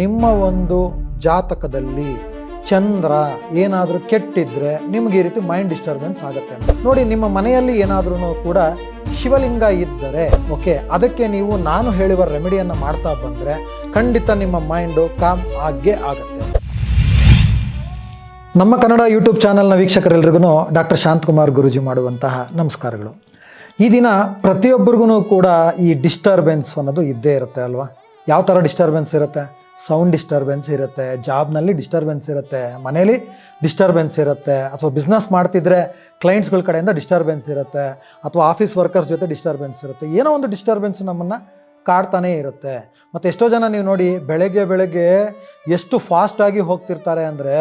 ನಿಮ್ಮ ಒಂದು ಜಾತಕದಲ್ಲಿ ಚಂದ್ರ ಏನಾದರೂ ಕೆಟ್ಟಿದ್ರೆ ನಿಮಗೆ ಈ ರೀತಿ ಮೈಂಡ್ ಡಿಸ್ಟರ್ಬೆನ್ಸ್ ಆಗುತ್ತೆ. ನೋಡಿ, ನಿಮ್ಮ ಮನೆಯಲ್ಲಿ ಏನಾದ್ರೂ ಕೂಡ ಶಿವಲಿಂಗ ಇದ್ದರೆ ಅದಕ್ಕೆ ನೀವು ನಾನು ಹೇಳುವ ರೆಮಿಡಿಯನ್ನು ಮಾಡ್ತಾ ಬಂದರೆ ಖಂಡಿತ ನಿಮ್ಮ ಮೈಂಡು ಕಾಮ್ ಆಗೇ ಆಗುತ್ತೆ. ನಮ್ಮ ಕನ್ನಡ ಯೂಟ್ಯೂಬ್ ಚಾನಲ್ನ ವೀಕ್ಷಕರೆಲ್ಲರಿಗೂ ಡಾಕ್ಟರ್ ಶಾಂತಕುಮಾರ್ ಗುರೂಜಿ ಮಾಡುವಂತಹ ನಮಸ್ಕಾರಗಳು. ಈ ದಿನ ಪ್ರತಿಯೊಬ್ಬರಿಗೂ ಕೂಡ ಈ ಡಿಸ್ಟರ್ಬೆನ್ಸ್ ಅನ್ನೋದು ಇದ್ದೇ ಇರುತ್ತೆ ಅಲ್ವಾ? ಯಾವ ಥರ ಡಿಸ್ಟರ್ಬೆನ್ಸ್ ಇರುತ್ತೆ? ಸೌಂಡ್ ಡಿಸ್ಟರ್ಬೆನ್ಸ್ ಇರುತ್ತೆ, ಜಾಬ್ನಲ್ಲಿ ಡಿಸ್ಟರ್ಬೆನ್ಸ್ ಇರುತ್ತೆ, ಮನೇಲಿ ಡಿಸ್ಟರ್ಬೆನ್ಸ್ ಇರುತ್ತೆ, ಅಥವಾ ಬಿಸ್ನೆಸ್ ಮಾಡ್ತಿದ್ರೆ ಕ್ಲೈಂಟ್ಸ್ಗಳ ಕಡೆಯಿಂದ ಡಿಸ್ಟರ್ಬೆನ್ಸ್ ಇರುತ್ತೆ, ಅಥವಾ ಆಫೀಸ್ ವರ್ಕರ್ಸ್ ಜೊತೆ ಡಿಸ್ಟರ್ಬೆನ್ಸ್ ಇರುತ್ತೆ. ಏನೋ ಒಂದು ಡಿಸ್ಟರ್ಬೆನ್ಸ್ ನಮ್ಮನ್ನು ಕಾಡ್ತಾನೇ ಇರುತ್ತೆ. ಮತ್ತು ಎಷ್ಟೋ ಜನ ನೀವು ನೋಡಿ, ಬೆಳಗ್ಗೆ ಎಷ್ಟು ಫಾಸ್ಟಾಗಿ ಹೋಗ್ತಿರ್ತಾರೆ ಅಂದರೆ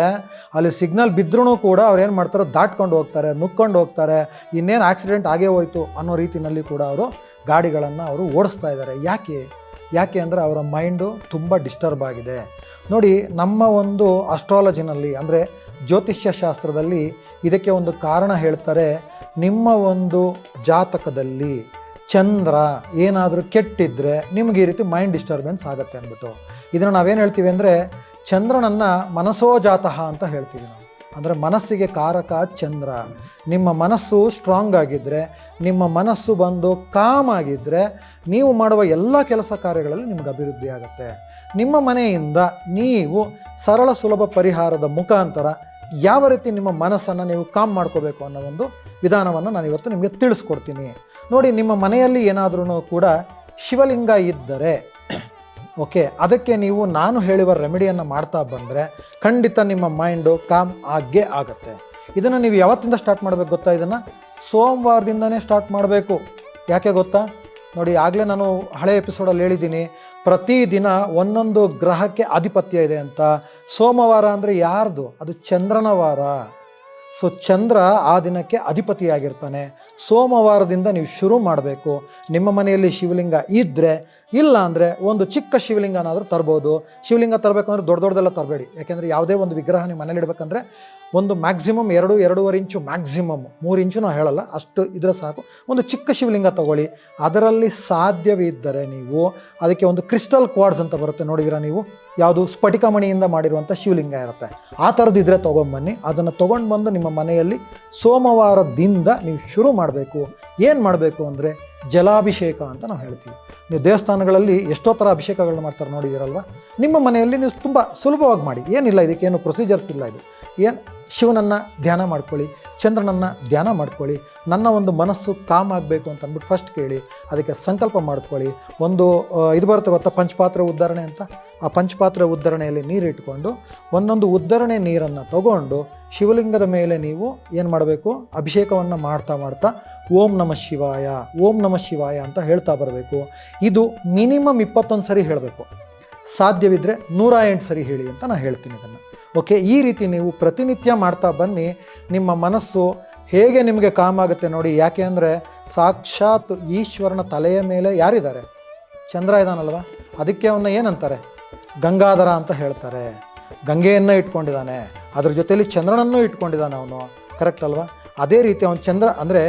ಅಲ್ಲಿ ಸಿಗ್ನಲ್ ಬಿದ್ದರೂ ಕೂಡ ಅವ್ರು ಏನು ಮಾಡ್ತಾರೋ ದಾಟ್ಕೊಂಡು ಹೋಗ್ತಾರೆ, ನುಗ್ಕೊಂಡು ಹೋಗ್ತಾರೆ, ಇನ್ನೇನು ಆಕ್ಸಿಡೆಂಟ್ ಆಗೇ ಹೋಯ್ತು ಅನ್ನೋ ರೀತಿಯಲ್ಲಿ ಕೂಡ ಅವರು ಗಾಡಿಗಳನ್ನು ಅವರು ಓಡಿಸ್ತಾ ಇದ್ದಾರೆ. ಯಾಕೆ ಅಂದರೆ ಅವರ ಮೈಂಡು ತುಂಬ ಡಿಸ್ಟರ್ಬ್ ಆಗಿದೆ. ನೋಡಿ, ನಮ್ಮ ಒಂದು ಅಸ್ಟ್ರಾಲಜಿನಲ್ಲಿ ಅಂದರೆ ಜ್ಯೋತಿಷ್ಯ ಶಾಸ್ತ್ರದಲ್ಲಿ ಇದಕ್ಕೆ ಒಂದು ಕಾರಣ ಹೇಳ್ತಾರೆ. ನಿಮ್ಮ ಒಂದು ಜಾತಕದಲ್ಲಿ ಚಂದ್ರ ಏನಾದರೂ ಕೆಟ್ಟಿದ್ರೆ ನಿಮಗೆ ಈ ರೀತಿ ಮೈಂಡ್ ಡಿಸ್ಟರ್ಬೆನ್ಸ್ ಆಗುತ್ತೆ ಅಂದ್ಬಿಟ್ಟು. ಇದನ್ನು ನಾವೇನು ಹೇಳ್ತೀವಿ ಅಂದರೆ ಚಂದ್ರನನ್ನು ಮನಸೋಜಾತಃ ಅಂತ ಹೇಳ್ತೀವಿ ನಾವು. ಅಂದರೆ ಮನಸ್ಸಿಗೆ ಕಾರಕ ಚಂದ್ರ. ನಿಮ್ಮ ಮನಸ್ಸು ಸ್ಟ್ರಾಂಗ್ ಆಗಿದ್ದರೆ, ನಿಮ್ಮ ಮನಸ್ಸು ಬಂದು ಕಾಮ್ ಆಗಿದ್ದರೆ ನೀವು ಮಾಡುವ ಎಲ್ಲ ಕೆಲಸ ಕಾರ್ಯಗಳಲ್ಲಿ ನಿಮಗೆ ಅಭಿವೃದ್ಧಿ ಆಗುತ್ತೆ. ನಿಮ್ಮ ಮನೆಯಿಂದ ನೀವು ಸರಳ ಸುಲಭ ಪರಿಹಾರದ ಮುಖಾಂತರ ಯಾವ ರೀತಿ ನಿಮ್ಮ ಮನಸ್ಸನ್ನು ನೀವು ಕಾಮ್ ಮಾಡ್ಕೋಬೇಕು ಅನ್ನೋ ಒಂದು ವಿಧಾನವನ್ನು ನಾನು ಇವತ್ತು ನಿಮಗೆ ತಿಳಿಸ್ಕೊಡ್ತೀನಿ. ನೋಡಿ, ನಿಮ್ಮ ಮನೆಯಲ್ಲಿ ಏನಾದ್ರೂ ಕೂಡ ಶಿವಲಿಂಗ ಇದ್ದರೆ ಅದಕ್ಕೆ ನೀವು ನಾನು ಹೇಳುವ ರೆಮಿಡಿಯನ್ನು ಮಾಡ್ತಾ ಬಂದರೆ ಖಂಡಿತ ನಿಮ್ಮ ಮೈಂಡು ಕಾಮ್ ಆಗೇ ಆಗುತ್ತೆ. ಇದನ್ನು ನೀವು ಯಾವತ್ತಿಂದ ಸ್ಟಾರ್ಟ್ ಮಾಡಬೇಕು ಗೊತ್ತಾ? ಇದನ್ನು ಸೋಮವಾರದಿಂದನೇ ಸ್ಟಾರ್ಟ್ ಮಾಡಬೇಕು. ಯಾಕೆ ಗೊತ್ತಾ? ನೋಡಿ, ಆಗಲೇ ನಾನು ಹಳೆ ಎಪಿಸೋಡಲ್ಲಿ ಹೇಳಿದ್ದೀನಿ, ಪ್ರತಿದಿನ ಒಂದೊಂದು ಗ್ರಹಕ್ಕೆ ಆಧಿಪತ್ಯ ಇದೆ ಅಂತ. ಸೋಮವಾರ ಅಂದರೆ ಯಾರ್ದು? ಅದು ಚಂದ್ರನ ವಾರ. ಸೊ ಚಂದ್ರ ಆ ದಿನಕ್ಕೆ ಅಧಿಪತಿಯಾಗಿರ್ತಾನೆ. ಸೋಮವಾರದಿಂದ ನೀವು ಶುರು ಮಾಡಬೇಕು. ನಿಮ್ಮ ಮನೆಯಲ್ಲಿ ಶಿವಲಿಂಗ ಇದ್ದರೆ, ಇಲ್ಲ ಅಂದರೆ ಒಂದು ಚಿಕ್ಕ ಶಿವಲಿಂಗನಾದರೂ ತರ್ಬೋದು. ಶಿವಲಿಂಗ ತರಬೇಕು ಅಂದರೆ ದೊಡ್ಡದೆಲ್ಲ ತರಬೇಡಿ. ಯಾಕೆಂದರೆ ಯಾವುದೇ ಒಂದು ವಿಗ್ರಹ ನೀವು ಮನೇಲಿ ಇಡಬೇಕಂದ್ರೆ ಒಂದು ಮ್ಯಾಕ್ಸಿಮಮ್ 2-2.5 ಇಂಚು, ಮ್ಯಾಕ್ಸಿಮಮ್ 3 ಇಂಚು ನಾವು ಹೇಳಲ್ಲ, ಅಷ್ಟು ಇದ್ರೆ ಸಾಕು. ಒಂದು ಚಿಕ್ಕ ಶಿವಲಿಂಗ ತಗೊಳ್ಳಿ. ಅದರಲ್ಲಿ ಸಾಧ್ಯವಿದ್ದರೆ ನೀವು ಅದಕ್ಕೆ ಒಂದು ಕ್ರಿಸ್ಟಲ್ ಕ್ವಾರ್ಟ್ಸ್ ಅಂತ ಬರುತ್ತೆ, ನೋಡಿದಿರಾ ನೀವು? ಯಾವುದು ಸ್ಫಟಿಕ ಮಣಿಯಿಂದ ಮಾಡಿರುವಂಥ ಶಿವಲಿಂಗ ಇರುತ್ತೆ. ಆ ಥರದ್ದಿದ್ರೆ ತೊಗೊಂಬನ್ನಿ. ಅದನ್ನು ತೊಗೊಂಡು ಬಂದು ನಿಮ್ಮ ಮನೆಯಲ್ಲಿ ಸೋಮವಾರದಿಂದ ನೀವು ಶುರು ಮಾಡಬೇಕು. ಏನು ಮಾಡಬೇಕು ಅಂದರೆ ಜಲಾಭಿಷೇಕ ಅಂತ ನಾವು ಹೇಳ್ತೀವಿ. ನೀವು ದೇವಸ್ಥಾನಗಳಲ್ಲಿ ಎಷ್ಟೋ ಥರ ಅಭಿಷೇಕಗಳನ್ನ ಮಾಡ್ತಾರೆ, ನೋಡಿದ್ದೀರಲ್ವ? ನಿಮ್ಮ ಮನೆಯಲ್ಲಿ ನೀವು ತುಂಬ ಸುಲಭವಾಗಿ ಮಾಡಿ. ಏನಿಲ್ಲ, ಇದಕ್ಕೇನು ಪ್ರೊಸೀಜರ್ಸ್ ಇಲ್ಲ. ಇದು ಏನು, ಶಿವನನ್ನು ಧ್ಯಾನ ಮಾಡ್ಕೊಳ್ಳಿ, ಚಂದ್ರನನ್ನು ಧ್ಯಾನ ಮಾಡ್ಕೊಳ್ಳಿ. ನನ್ನ ಒಂದು ಮನಸ್ಸು ಕಾಮ್ ಆಗಬೇಕು ಅಂತ ಅಂದ್ಬಿಟ್ಟು ಫಸ್ಟ್ ಕೇಳಿ, ಅದಕ್ಕೆ ಸಂಕಲ್ಪ ಮಾಡ್ಕೊಳ್ಳಿ. ಒಂದು ಇದು ಬರುತ್ತೆ ಗೊತ್ತಾ, ಪಂಚಪಾತ್ರೆ ಉದ್ಧರಣೆ ಅಂತ. ಆ ಪಂಚಪಾತ್ರೆ ಉದ್ಧರಣೆಯಲ್ಲಿ ನೀರು ಇಟ್ಕೊಂಡು ಒಂದೊಂದು ಉದ್ಧರಣೆ ನೀರನ್ನು ತಗೊಂಡು ಶಿವಲಿಂಗದ ಮೇಲೆ ನೀವು ಏನು ಮಾಡಬೇಕು? ಅಭಿಷೇಕವನ್ನು ಮಾಡ್ತಾ ಓಂ ನಮಃ ಶಿವಾಯ, ಓಂ ನಮಃ ಶಿವಾಯ ಅಂತ ಹೇಳ್ತಾ ಬರಬೇಕು. ಇದು ಮಿನಿಮಮ್ 21 ಸರಿ ಹೇಳಬೇಕು. ಸಾಧ್ಯವಿದ್ದರೆ 108 ಸರಿ ಹೇಳಿ ಅಂತ ನಾನು ಹೇಳ್ತೀನಿ ಇದನ್ನು. ಈ ರೀತಿ ನೀವು ಪ್ರತಿನಿತ್ಯ ಮಾಡ್ತಾ ಬನ್ನಿ. ನಿಮ್ಮ ಮನಸ್ಸು ಹೇಗೆ ನಿಮಗೆ ಕಾಮ್ ಆಗುತ್ತೆ ನೋಡಿ. ಯಾಕೆ ಅಂದರೆ ಸಾಕ್ಷಾತ್ ಈಶ್ವರನ ತಲೆಯ ಮೇಲೆ ಯಾರಿದ್ದಾರೆ? ಚಂದ್ರ ಇದ್ದಾನಲ್ವ. ಅದಕ್ಕೆ ಅವನ್ನ ಏನಂತಾರೆ? ಗಂಗಾಧರ ಅಂತ ಹೇಳ್ತಾರೆ. ಗಂಗೆಯನ್ನು ಇಟ್ಕೊಂಡಿದ್ದಾನೆ, ಅದ್ರ ಜೊತೆಯಲ್ಲಿ ಚಂದ್ರನನ್ನು ಇಟ್ಕೊಂಡಿದ್ದಾನೆ ಅವನು. ಕರೆಕ್ಟ್ ಅಲ್ವಾ? ಅದೇ ರೀತಿ ಅವನು ಚಂದ್ರ ಅಂದರೆ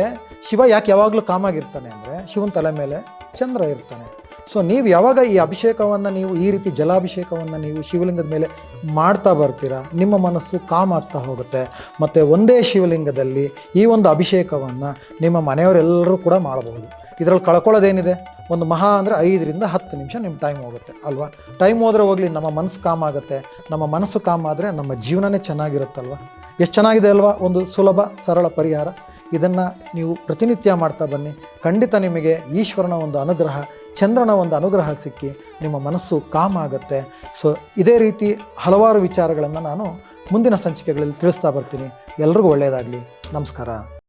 ಶಿವ ಯಾಕೆ ಯಾವಾಗಲೂ ಕಾಮಾಗಿರ್ತಾನೆ ಅಂದರೆ ಶಿವನ ತಲೆ ಮೇಲೆ ಚಂದ್ರ ಇರ್ತಾನೆ. ಸೊ ನೀವು ಯಾವಾಗ ಈ ಅಭಿಷೇಕವನ್ನು ನೀವು ಈ ರೀತಿ ಜಲಾಭಿಷೇಕವನ್ನು ನೀವು ಶಿವಲಿಂಗದ ಮೇಲೆ ಮಾಡ್ತಾ ಬರ್ತೀರಾ, ನಿಮ್ಮ ಮನಸ್ಸು ಕಾಮ್ ಆಗ್ತಾ ಹೋಗುತ್ತೆ. ಮತ್ತು ಒಂದೇ ಶಿವಲಿಂಗದಲ್ಲಿ ಈ ಒಂದು ಅಭಿಷೇಕವನ್ನು ನಿಮ್ಮ ಮನೆಯವರೆಲ್ಲರೂ ಕೂಡ ಮಾಡಬಹುದು. ಇದರಲ್ಲಿ ಕಳ್ಕೊಳ್ಳೋದೇನಿದೆ? ಒಂದು ಮಹಾ ಅಂದರೆ 5ರಿಂದ 10 ನಿಮಿಷ ನಿಮ್ಮ ಟೈಮ್ ಹೋಗುತ್ತೆ ಅಲ್ವಾ? ಟೈಮ್ ಹೋದರೆ ಹೋಗಲಿ, ನಮ್ಮ ಮನಸ್ಸು ಕಾಮ್ ಆಗುತ್ತೆ. ನಮ್ಮ ಮನಸ್ಸು ಕಾಮ್ ಆದರೆ ನಮ್ಮ ಜೀವನನೇ ಚೆನ್ನಾಗಿರುತ್ತಲ್ವ? ಎಷ್ಟು ಚೆನ್ನಾಗಿದೆ ಅಲ್ವಾ? ಒಂದು ಸುಲಭ ಸರಳ ಪರಿಹಾರ. ಇದನ್ನು ನೀವು ಪ್ರತಿನಿತ್ಯ ಮಾಡ್ತಾ ಬನ್ನಿ. ಖಂಡಿತ ನಿಮಗೆ ಈಶ್ವರನ ಒಂದು ಅನುಗ್ರಹ, ಚಂದ್ರನ ಒಂದು ಅನುಗ್ರಹ ಸಿಕ್ಕಿ ನಿಮ್ಮ ಮನಸ್ಸು ಕಾಮ್ ಆಗುತ್ತೆ. ಸೊ ಇದೇ ರೀತಿ ಹಲವಾರು ವಿಚಾರಗಳನ್ನು ನಾನು ಮುಂದಿನ ಸಂಚಿಕೆಗಳಲ್ಲಿ ತಿಳಿಸ್ತಾ ಬರ್ತೀನಿ. ಎಲ್ರಿಗೂ ಒಳ್ಳೆಯದಾಗಲಿ. ನಮಸ್ಕಾರ.